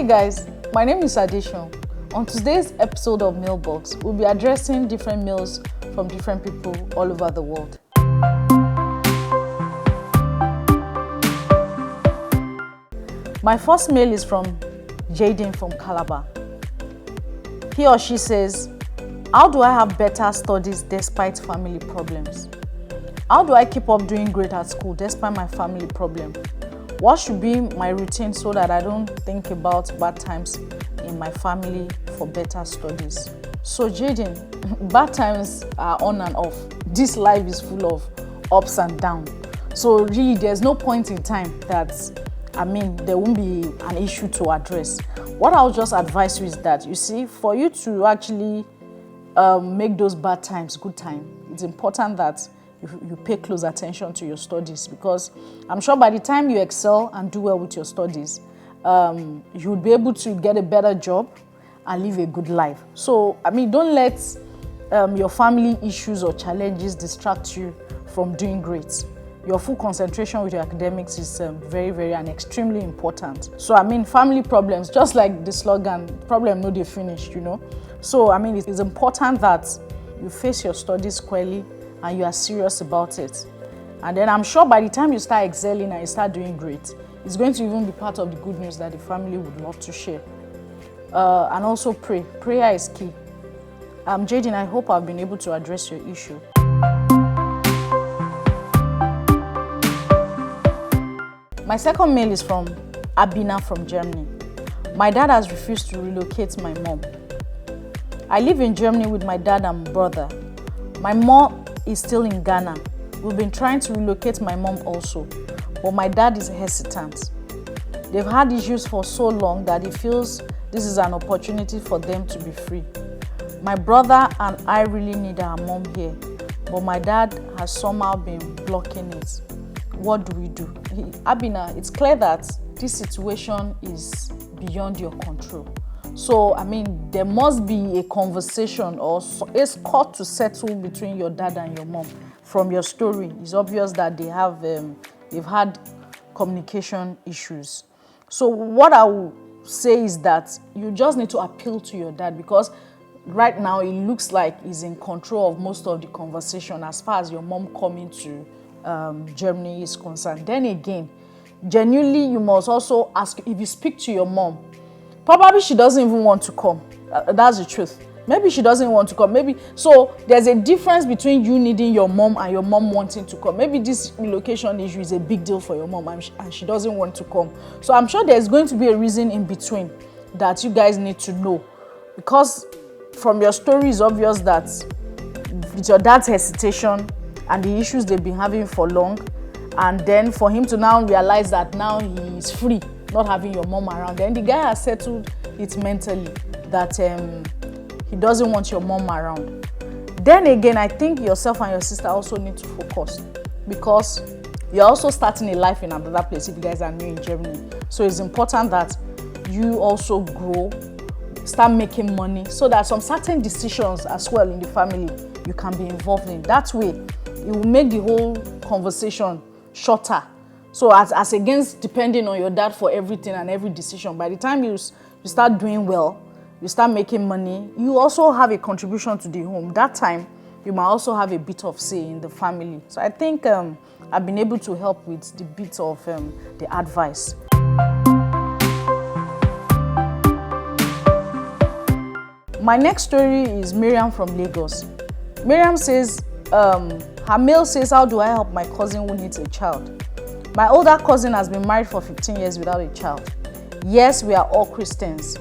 Hey guys, my name is Addition. On today's episode of Mailbox, we'll be addressing different mails from different people all over the world. My first mail is from Jaden from Calabar. He or she says, how do I have better studies despite family problems? How do I keep up doing great at school despite my family problem? What should be my routine so that I don't think about bad times in my family for better studies? So Jaden, bad times are on and off. This life is full of ups and downs. So really, there's no point in time that, there won't be an issue to address. What I'll just advise you is that, you see, for you to actually make those bad times good time, it's important that you pay close attention to your studies, because I'm sure by the time you excel and do well with your studies, you would be able to get a better job and live a good life. So, don't let your family issues or challenges distract you from doing great. Your full concentration with your academics is very, very and extremely important. So, family problems, just like the slogan, problem no dey finish, So, it's important that you face your studies squarely and you are serious about it. And then I'm sure by the time you start excelling and you start doing great, it's going to even be part of the good news that the family would love to share. And also pray. Prayer is key. Jaden, I hope I've been able to address your issue. My second mail is from Abina from Germany. My dad has refused to relocate my mom. I live in Germany with my dad and brother. My mom is still in Ghana. We've been trying to relocate my mom also, but my dad is hesitant. They've had issues for so long that he feels this is an opportunity for them to be free. My brother and I really need our mom here, but my dad has somehow been blocking it. What do we do? Abina, it's clear that this situation is beyond your control. So, there must be a conversation or a score to settle between your dad and your mom. From your story, it's obvious that they've had communication issues. So what I will say is that you just need to appeal to your dad, because right now it looks like he's in control of most of the conversation as far as your mom coming to Germany is concerned. Then again, genuinely, you must also ask, if you speak to your mom, probably she doesn't even want to come. That's the truth. Maybe she doesn't want to come. So there's a difference between you needing your mom and your mom wanting to come. Maybe this relocation issue is a big deal for your mom and she doesn't want to come. So I'm sure there's going to be a reason in between that you guys need to know. Because from your story, it's obvious that with your dad's hesitation and the issues they've been having for long, and then for him to now realize that now he is free, not having your mom around, then the guy has settled it mentally that he doesn't want your mom around. Then again, I think yourself and your sister also need to focus, because you're also starting a life in another place if you guys are new in Germany. So it's important that you also grow, start making money, so that some certain decisions as well in the family you can be involved in. That way, it will make the whole conversation shorter. So as against depending on your dad for everything and every decision, by the time you start doing well, you start making money, you also have a contribution to the home. That time, you might also have a bit of say in the family. So I think I've been able to help with the bit of the advice. My next story is Miriam from Lagos. Miriam says, her mail says, how do I help my cousin who needs a child? My older cousin has been married for 15 years without a child. Yes, we are all Christians,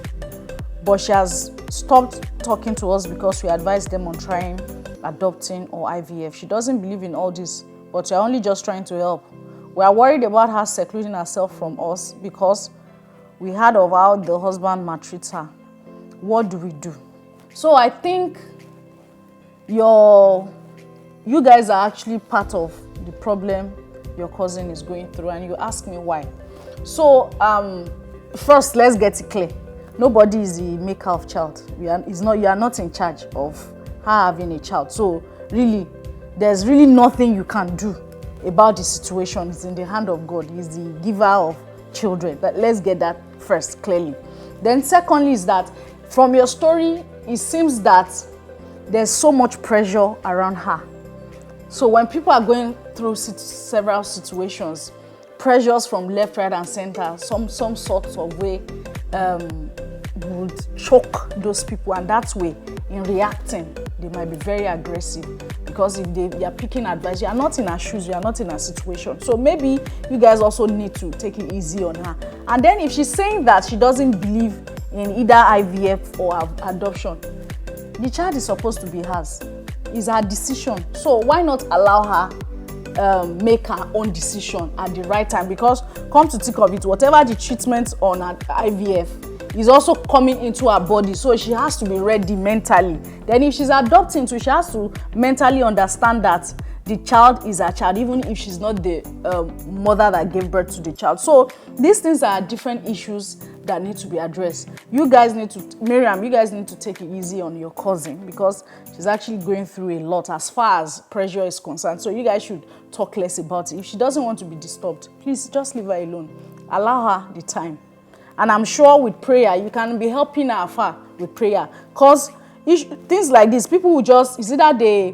but she has stopped talking to us because we advised them on trying adopting or IVF. She doesn't believe in all this, but we're only just trying to help. We are worried about her secluding herself from us because we heard of how the husband maltreats her. What do we do? So I think you guys are actually part of the problem your cousin is going through, and you ask me why. So first, let's get it clear. Nobody is the maker of child. You are not in charge of her having a child. So really, there's really nothing you can do about the situation. It's in the hand of God. He's the giver of children. But let's get that first clearly. Then secondly is that from your story, it seems that there's so much pressure around her. So when people are going through several situations, pressures from left, right, and center, some sorts of way would choke those people, and that way, in reacting, they might be very aggressive, because if they are picking advice, you are not in her shoes, you are not in her situation. So maybe you guys also need to take it easy on her. And then if she's saying that she doesn't believe in either IVF or adoption, the child is supposed to be hers. It's her decision. So why not allow her make her own decision at the right time? Because come to think of it, whatever the treatment on her IVF is also coming into her body, so she has to be ready mentally. Then if she's adopting too, she has to mentally understand that the child is her child, even if she's not the mother that gave birth to the child. So these things are different issues that need to be addressed. You guys need to, Miriam, you guys need to take it easy on your cousin, because she's actually going through a lot as far as pressure is concerned. So you guys should talk less about it. If she doesn't want to be disturbed, please just leave her alone. Allow her the time. And I'm sure with prayer, you can be helping her far with prayer. Because things like this, people will just, is either they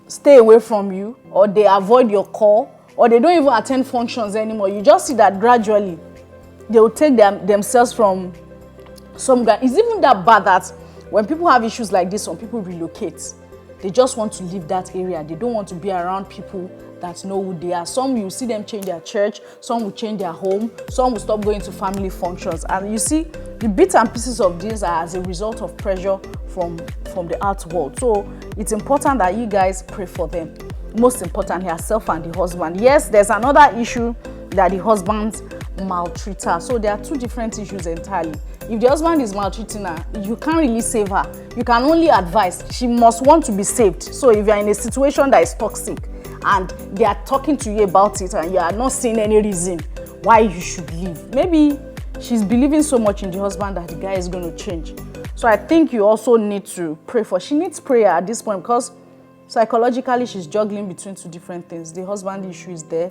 stay away from you, or they avoid your call, or they don't even attend functions anymore. You just see that gradually they will take themselves from some guy. It's even that bad that when people have issues like this, some people relocate. They just want to leave that area. They don't want to be around people that know who they are. Some you see them change their church, some will change their home, some will stop going to family functions. And you see, the bits and pieces of this are as a result of pressure from the art world. So it's important that you guys pray for them. Most important, herself and the husband. Yes, there's another issue that the husband maltreat her. So there are two different issues entirely. If the husband is maltreating her, you can't really save her. You can only advise. She must want to be saved. So if you're in a situation that is toxic and they are talking to you about it and you are not seeing any reason why you should leave, maybe she's believing so much in the husband that the guy is going to change. So I think you also need to pray for. She needs prayer at this point, because psychologically she's juggling between two different things. The husband issue is there,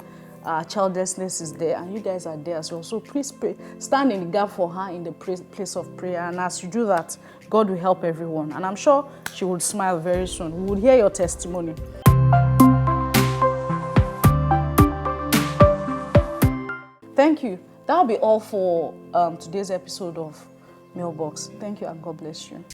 childlessness is there, and you guys are there as well. So please pray, stand in the gap for her in the place of prayer. And as you do that, God will help everyone. And I'm sure she will smile very soon. We will hear your testimony. Thank you. That'll be all for today's episode of Mailbox. Thank you, and God bless you.